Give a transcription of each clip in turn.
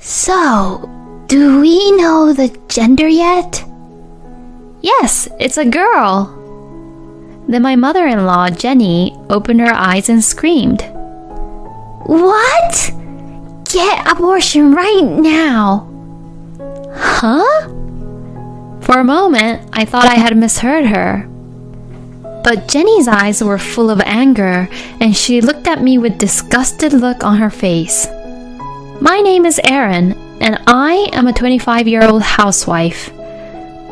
So, do we know the gender yet? Yes, it's a girl. Then my mother-in-law, Jenny, opened her eyes and screamed. What? Get abortion right now. Huh? For a moment, I thought I had misheard her. But Jenny's eyes were full of anger, and she looked at me with disgusted look on her face. My name is Erin, and I am a 25-year-old housewife.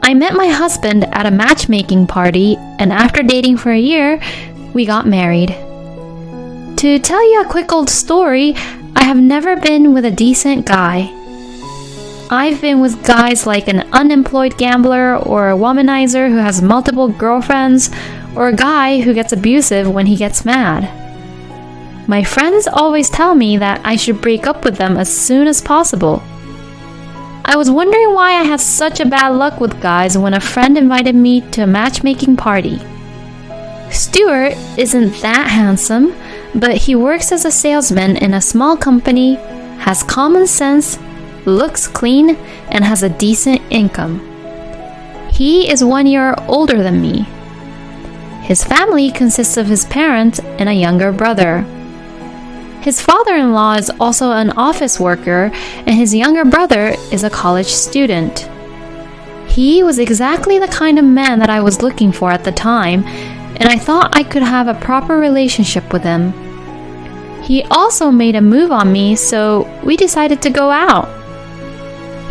I met my husband at a matchmaking party, and after dating for a year, we got married. To tell you a quick old story, I have never been with a decent guy. I've been with guys like an unemployed gambler or a womanizer who has multiple girlfriends, or a guy who gets abusive when he gets mad. My friends always tell me that I should break up with them as soon as possible. I was wondering why I had such a bad luck with guys when a friend invited me to a matchmaking party. Stuart isn't that handsome, but he works as a salesman in a small company, has common sense, looks clean, and has a decent income. He is 1 year older than me. His family consists of his parents and a younger brother. His father-in-law is also an office worker, and his younger brother is a college student. He was exactly the kind of man that I was looking for at the time, and I thought I could have a proper relationship with him. He also made a move on me, so we decided to go out.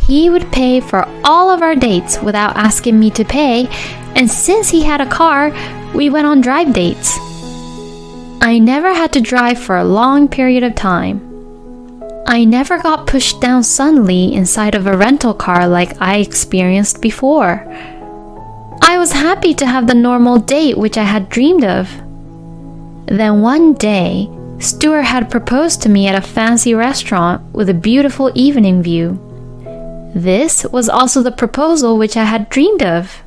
He would pay for all of our dates without asking me to pay, and since he had a car, we went on drive dates. I never had to drive for a long period of time. I never got pushed down suddenly inside of a rental car like I experienced before. I was happy to have the normal date which I had dreamed of. Then one day, Stuart had proposed to me at a fancy restaurant with a beautiful evening view. This was also the proposal which I had dreamed of.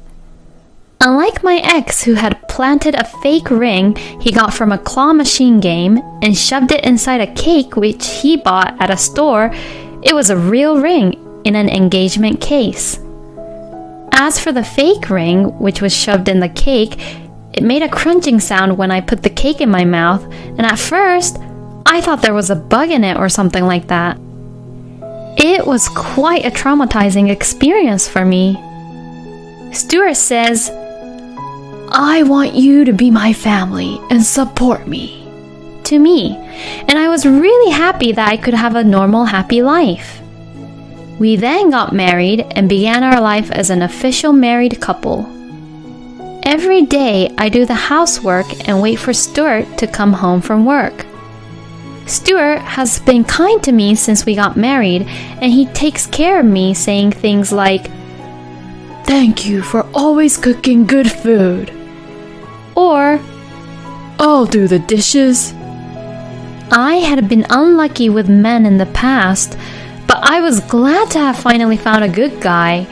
Unlike my ex who had planted a fake ring he got from a claw machine game and shoved it inside a cake which he bought at a store, it was a real ring in an engagement case. As for the fake ring, which was shoved in the cake, it made a crunching sound when I put the cake in my mouth, and at first, I thought there was a bug in it or something like that. It was quite a traumatizing experience for me. Stuart says, "I want you to be my family and support me," to me, and I was really happy that I could have a normal, happy life. We then got married and began our life as an official married couple. Every day I do the housework and wait for Stuart to come home from work. Stuart has been kind to me since we got married, and he takes care of me, saying things like, "Thank you for always cooking good food," or "I'll do the dishes." I had been unlucky with men in the past, but I was glad to have finally found a good guy,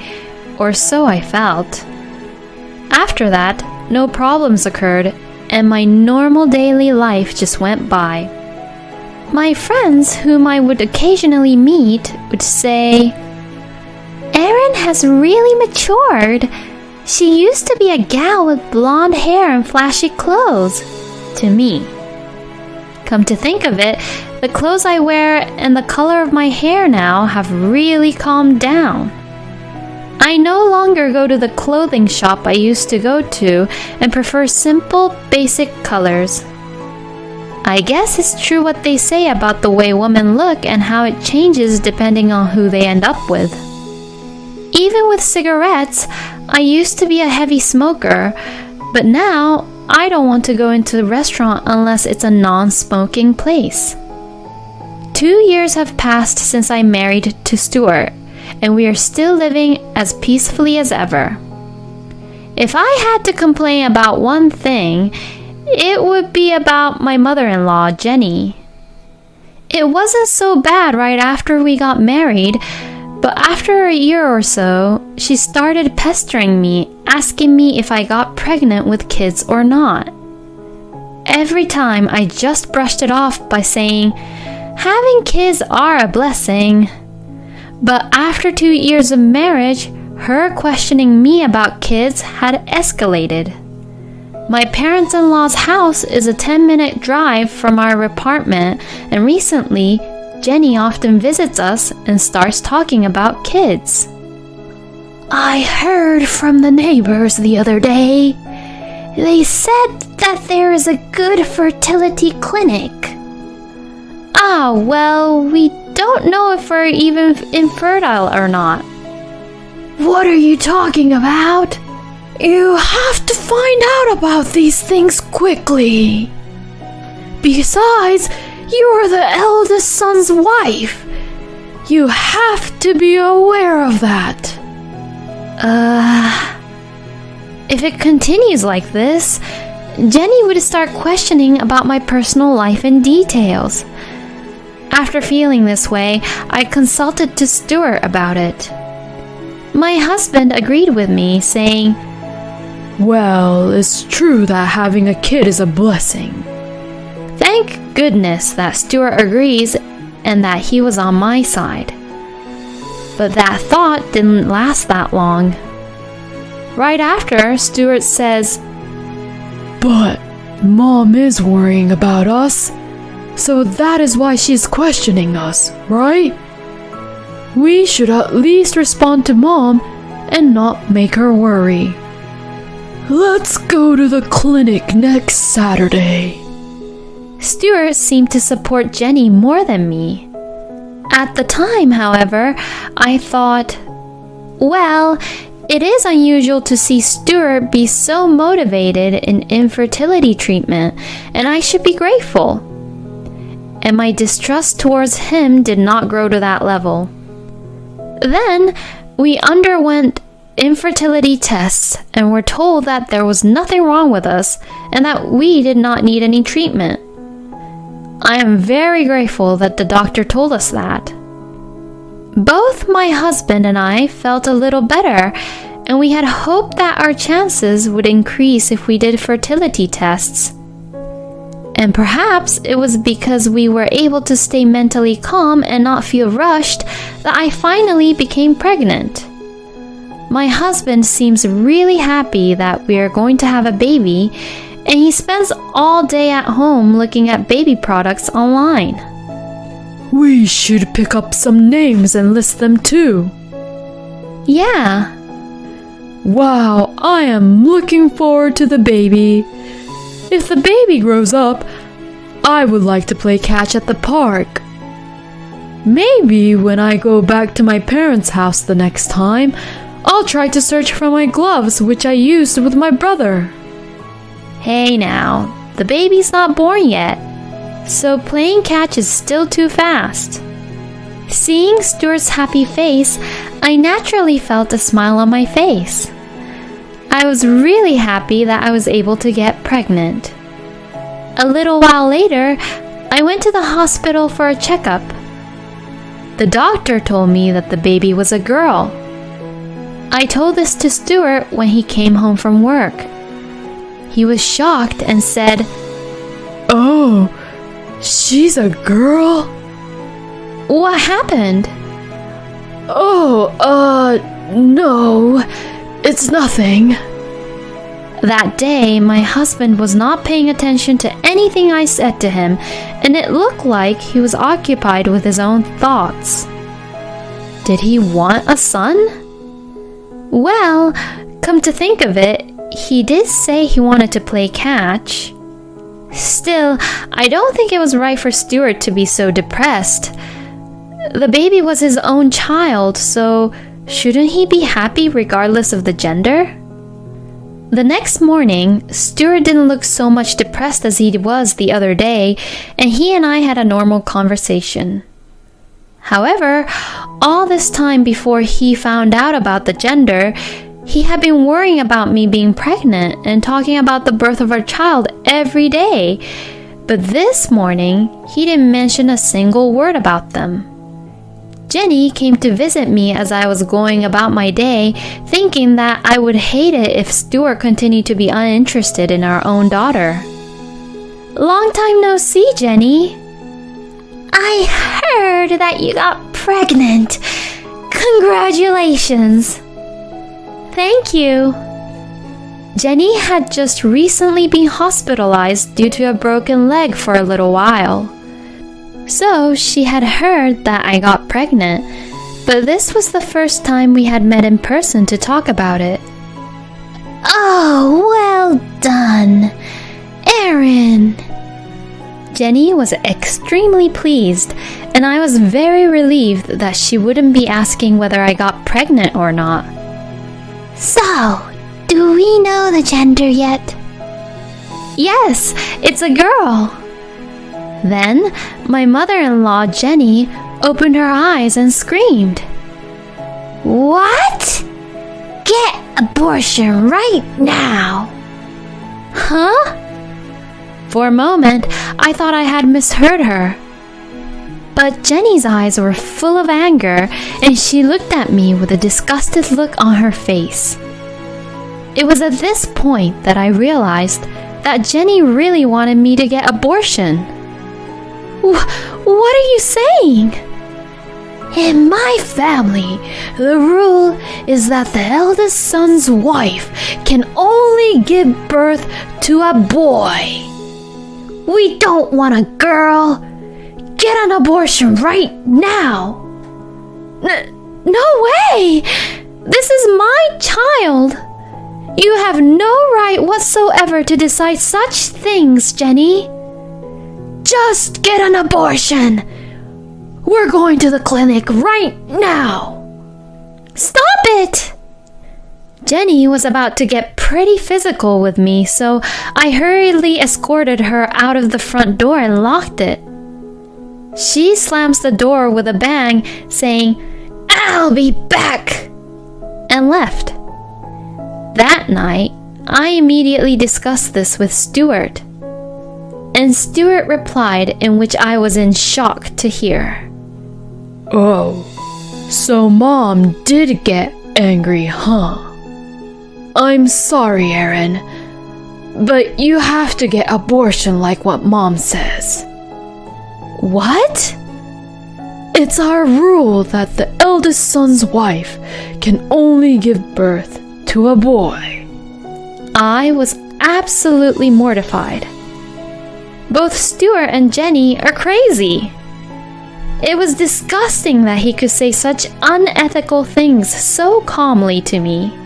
or so I felt. After that, no problems occurred, and my normal daily life just went by. My friends, whom I would occasionally meet, would say, "Erin has really matured. She used to be a gal with blonde hair and flashy clothes," to me. Come to think of it, the clothes I wear and the color of my hair now have really calmed down. I no longer go to the clothing shop I used to go to and prefer simple, basic colors. I guess it's true what they say about the way women look and how it changes depending on who they end up with. Even with cigarettes, I used to be a heavy smoker, but now I don't want to go into a restaurant unless it's a non-smoking place. 2 years have passed since I married to Stuart, and we are still living as peacefully as ever. If I had to complain about one thing, it would be about my mother-in-law, Jenny. It wasn't so bad right after we got married, but after a year or so, she started pestering me, asking me if I got pregnant with kids or not. Every time I just brushed it off by saying, "Having kids are a blessing." But after 2 years of marriage, her questioning me about kids had escalated. My parents-in-law's house is a 10-minute drive from our apartment, and recently, Jenny often visits us and starts talking about kids. I heard from the neighbors the other day. They said that there is a good fertility clinic. Ah, well, we don't know if we're even infertile or not. What are you talking about? You have to find out about these things quickly. Besides, you are the eldest son's wife. You have to be aware of that. If it continues like this, Jenny would start questioning about my personal life in details. After feeling this way, I consulted to Stuart about it. My husband agreed with me, saying, "Well, it's true that having a kid is a blessing." Thank goodness that Stuart agrees and that he was on my side. But that thought didn't last that long. Right after, Stuart says, "But Mom is worrying about us, so that is why she's questioning us, right? We should at least respond to Mom and not make her worry. Let's go to the clinic next Saturday." Stuart seemed to support Jenny more than me. At the time, however, I thought, well, it is unusual to see Stuart be so motivated in infertility treatment, and I should be grateful. And my distrust towards him did not grow to that level. Then, we underwent infertility tests and were told that there was nothing wrong with us and that we did not need any treatment. I am very grateful that the doctor told us that. Both my husband and I felt a little better, and we had hoped that our chances would increase if we did fertility tests. And perhaps it was because we were able to stay mentally calm and not feel rushed that I finally became pregnant. My husband seems really happy that we are going to have a baby, and he spends all day at home looking at baby products online. We should pick up some names and list them too. Yeah. Wow, I am looking forward to the baby. If the baby grows up, I would like to play catch at the park. Maybe when I go back to my parents' house the next time, I'll try to search for my gloves which I used with my brother. Hey now, the baby's not born yet, so playing catch is still too fast. Seeing Stuart's happy face, I naturally felt a smile on my face. I was really happy that I was able to get pregnant. A little while later, I went to the hospital for a checkup. The doctor told me that the baby was a girl. I told this to Stuart when he came home from work. He was shocked and said, "Oh, she's a girl?" "What happened?" "Oh, no, it's nothing." That day, my husband was not paying attention to anything I said to him, and it looked like he was occupied with his own thoughts. Did he want a son? Well, come to think of it, he did say he wanted to play catch. Still, I don't think it was right for Stuart to be so depressed. The baby was his own child, so shouldn't he be happy regardless of the gender? The next morning, Stuart didn't look so much depressed as he was the other day, and he and I had a normal conversation. However, all this time before he found out about the gender, he had been worrying about me being pregnant and talking about the birth of our child every day. But this morning, he didn't mention a single word about them. Jenny came to visit me as I was going about my day, thinking that I would hate it if Stuart continued to be uninterested in our own daughter. "Long time no see, Jenny." I heard that you got pregnant. Congratulations! Thank you. Jenny had just recently been hospitalized due to a broken leg for a little while. So she had heard that I got pregnant, but this was the first time we had met in person to talk about it. Oh, well done, Erin. Jenny was extremely pleased, and I was very relieved that she wouldn't be asking whether I got pregnant or not. So, do we know the gender yet? Yes, it's a girl. Then, my mother-in-law, Jenny, opened her eyes and screamed. What? Get abortion right now. Huh? For a moment, I thought I had misheard her. But Jenny's eyes were full of anger, and she looked at me with a disgusted look on her face. It was at this point that I realized that Jenny really wanted me to get abortion. What are you saying? In my family, the rule is that the eldest son's wife can only give birth to a boy. We don't want a girl. Get an abortion right now. No way! This is my child. You have no right whatsoever to decide such things, Jenny. Just get an abortion. We're going to the clinic right now. Stop it! Jenny was about to get pretty physical with me, so I hurriedly escorted her out of the front door and locked it. She slams the door with a bang, saying, "I'll be back," and left. That night, I immediately discussed this with Stuart. And Stuart replied, in which I was in shock to hear. Oh, so Mom did get angry, huh? I'm sorry, Erin, but you have to get abortion like what Mom says. What? It's our rule that the eldest son's wife can only give birth to a boy. I was absolutely mortified. Both Stuart and Jenny are crazy. It was disgusting that he could say such unethical things so calmly to me.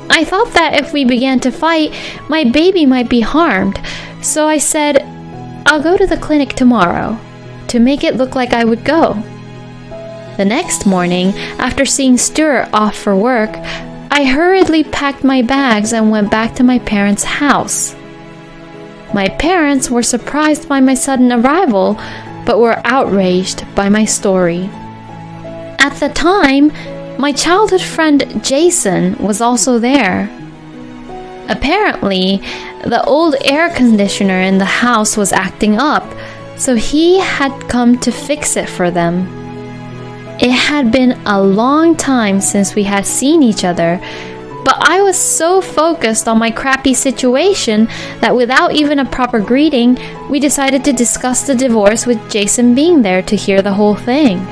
I thought that if we began to fight, my baby might be harmed, so I said, I'll go to the clinic tomorrow, to make it look like I would go. The next morning, after seeing Stuart off for work, I hurriedly packed my bags and went back to my parents' house. My parents were surprised by my sudden arrival, but were outraged by my story. At the time, my childhood friend Jason was also there. Apparently, the old air conditioner in the house was acting up, so he had come to fix it for them. It had been a long time since we had seen each other, but I was so focused on my crappy situation that without even a proper greeting, we decided to discuss the divorce with Jason being there to hear the whole thing.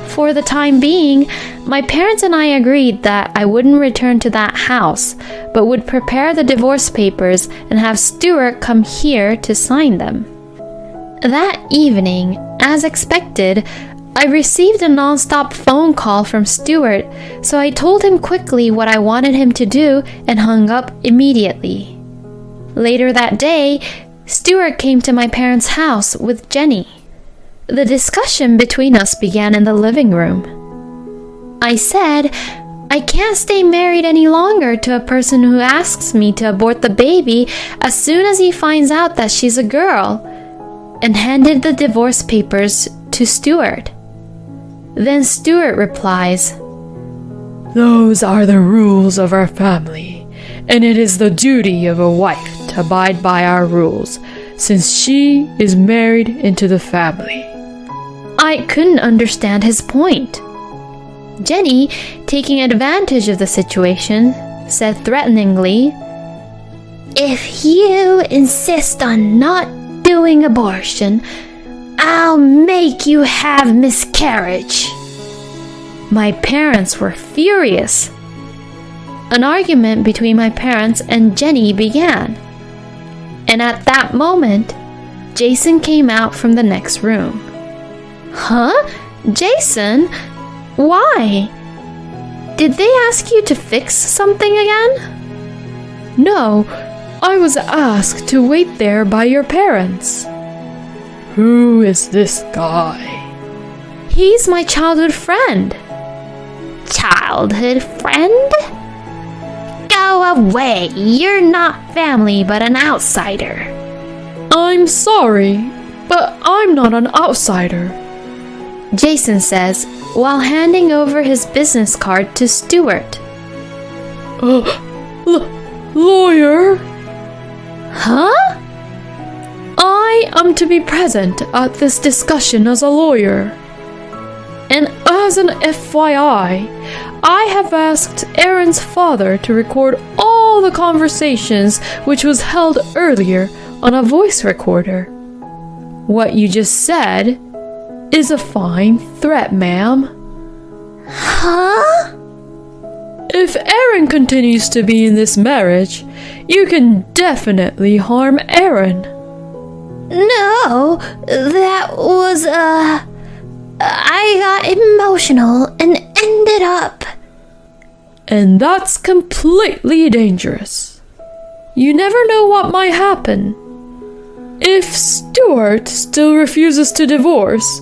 For the time being, my parents and I agreed that I wouldn't return to that house, but would prepare the divorce papers and have Stuart come here to sign them. That evening, as expected, I received a non-stop phone call from Stuart, so I told him quickly what I wanted him to do and hung up immediately. Later that day, Stuart came to my parents' house with Jenny. The discussion between us began in the living room. I said, I can't stay married any longer to a person who asks me to abort the baby as soon as he finds out that she's a girl, and handed the divorce papers to Stuart. Then Stuart replies, Those are the rules of our family, and it is the duty of a wife to abide by our rules, since she is married into the family. I couldn't understand his point. Jenny, taking advantage of the situation, said threateningly, If you insist on not doing abortion, I'll make you have miscarriage. My parents were furious. An argument between my parents and Jenny began. And at that moment, Jason came out from the next room. Huh? Jason? Why? Did they ask you to fix something again? No, I was asked to wait there by your parents. Who is this guy? He's my childhood friend. Childhood friend? Go away. You're not family but an outsider. I'm sorry, but I'm not an outsider, Jason says while handing over his business card to Stuart. Lawyer? Huh? I am to be present at this discussion as a lawyer. And as an FYI, I have asked Aaron's father to record all the conversations which was held earlier on a voice recorder. What you just said is a fine threat, ma'am. Huh? If Aaron continues to be in this marriage, you can definitely harm Aaron. No, that was, I got emotional and ended up. And that's completely dangerous. You never know what might happen. If Stuart still refuses to divorce,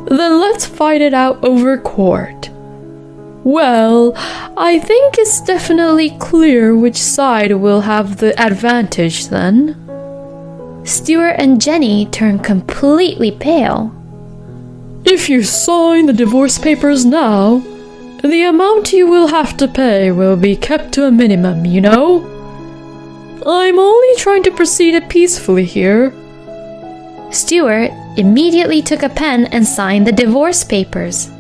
then let's fight it out over court. Well, I think it's definitely clear which side will have the advantage then. Stuart and Jenny turned completely pale. If you sign the divorce papers now, the amount you will have to pay will be kept to a minimum, you know? I'm only trying to proceed peacefully here. Stuart immediately took a pen and signed the divorce papers.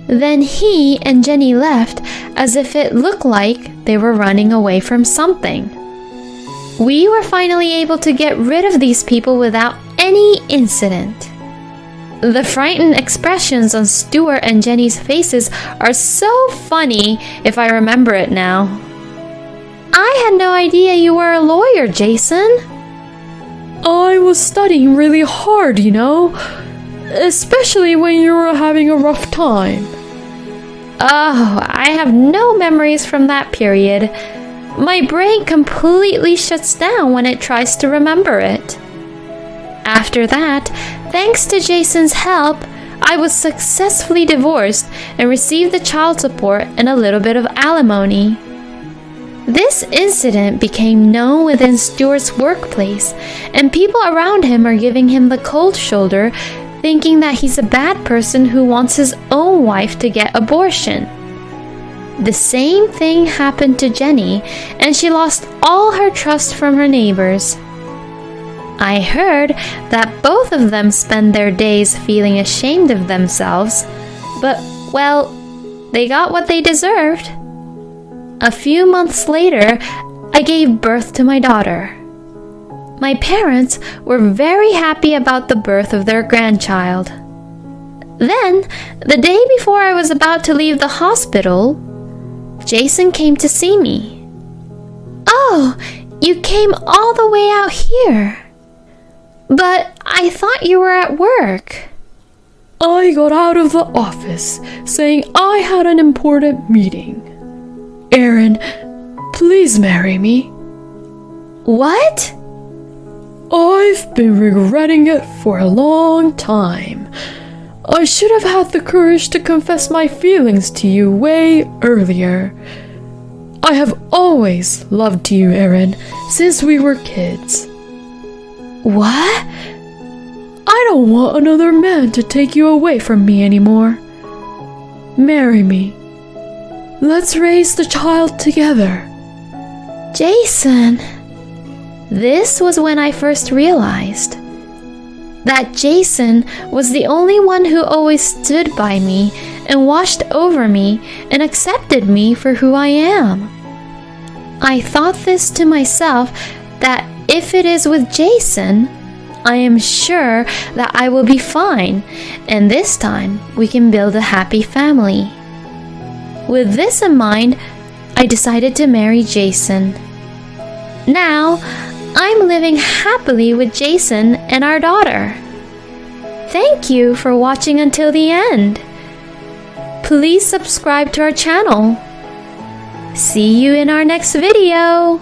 Then he and Jenny left as if it looked like they were running away from something. We were finally able to get rid of these people without any incident. The frightened expressions on Stuart and Jenny's faces are so funny if I remember it now. I had no idea you were a lawyer, Jason. I was studying really hard, you know, especially when you were having a rough time. Oh, I have no memories from that period. My brain completely shuts down when it tries to remember it. After that, thanks to Jason's help, I was successfully divorced and received the child support and a little bit of alimony. This incident became known within Stuart's workplace, and people around him are giving him the cold shoulder, thinking that he's a bad person who wants his own wife to get abortion. The same thing happened to Jenny, and she lost all her trust from her neighbors. I heard that both of them spend their days feeling ashamed of themselves, but, well, they got what they deserved. A few months later, I gave birth to my daughter. My parents were very happy about the birth of their grandchild. Then, the day before I was about to leave the hospital, Jason came to see me. Oh, you came all the way out here. But I thought you were at work. I got out of the office saying I had an important meeting. Aaron, please marry me. What? I've been regretting it for a long time. I should have had the courage to confess my feelings to you way earlier. I have always loved you, Aaron, since we were kids. What? I don't want another man to take you away from me anymore. Marry me. Let's raise the child together. Jason. This was when I first realized that Jason was the only one who always stood by me and watched over me and accepted me for who I am. I thought this to myself, that if it is with Jason, I am sure that I will be fine, and this time we can build a happy family. With this in mind, I decided to marry Jason. Now, I'm living happily with Jason and our daughter. Thank you for watching until the end. Please subscribe to our channel. See you in our next video.